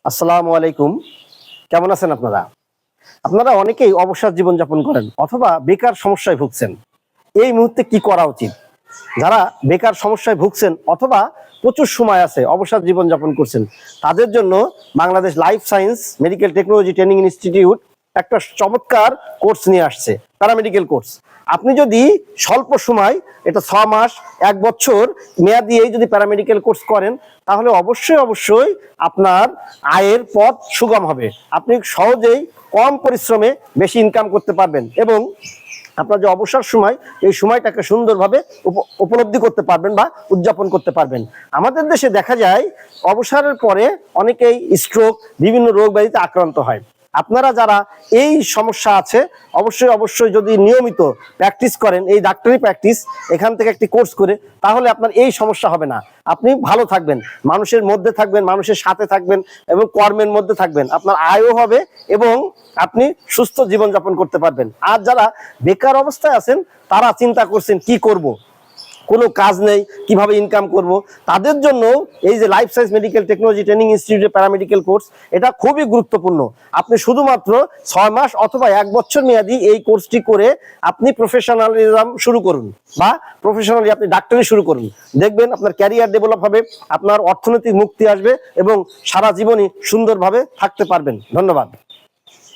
আসসালামু আলাইকুম। কেমন আছেন আপনারা? আপনারা অনেকেই অবসর জীবনযাপন করেন অথবা বেকার সমস্যায় ভুগছেন। এই মুহূর্তে কি করা উচিত? যারা বেকার সমস্যায় ভুগছেন অথবা প্রচুর সময় আছে অবসর জীবনযাপন করছেন, তাদের জন্য Bangladesh life science medical technology training institute একটা চমৎকার কোর্স নিয়ে আসছে, প্যারামেডিকেল কোর্স। আপনি যদি স্বল্প সময়, এটা 6 মাস 1 বছর মেয়াদি যদি প্যারামেডিকেল কোর্স করেন, তাহলে অবশ্যই আপনার আয়ের পথ সুগম হবে। আপনি সহজেই কম পরিশ্রমে বেশি ইনকাম করতে পারবেন এবং আপনার যে অবসর সময়, এই সময়টাকে সুন্দরভাবে উপলব্ধি করতে পারবেন বা উদযাপন করতে পারবেন। আমাদের দেশে দেখা যায় অবসরের পরে অনেকেই স্ট্রোক, বিভিন্ন রোগ ব্যাধিতে আক্রান্ত হয়। আপনারা যারা এই সমস্যা আছে, অবশ্যই যদি নিয়মিত প্র্যাকটিস করেন, এই ডাক্তারি প্র্যাকটিস এখান থেকে একটি কোর্স করে, তাহলে আপনার এই সমস্যা হবে না। আপনি ভালো থাকবেন, মানুষের মধ্যে থাকবেন, মানুষের সাথে থাকবেন এবং কর্মের মধ্যে থাকবেন। আপনার আয়ও হবে এবং আপনি সুস্থ জীবনযাপন করতে পারবেন। আর যারা বেকার অবস্থায় আছেন, তারা চিন্তা করছেন কি করব, কোনো কাজ নেই, কিভাবে ইনকাম করব, তাদের জন্য এই যে life science medical technology training ইনস্টিটিউটের প্যারামেডিকেল কোর্স, এটা খুবই গুরুত্বপূর্ণ। আপনি শুধুমাত্র 6 মাস অথবা 1 বছর মেয়াদি এই কোর্সটি করে আপনি প্রফেশনালিজম শুরু করুন বা প্রফেশনালি আপনি ডাক্তারি শুরু করুন। দেখবেন আপনার ক্যারিয়ার ডেভেলপ হবে, আপনার অর্থনৈতিক মুক্তি আসবে এবং সারা জীবনই সুন্দরভাবে থাকতে পারবেন। ধন্যবাদ।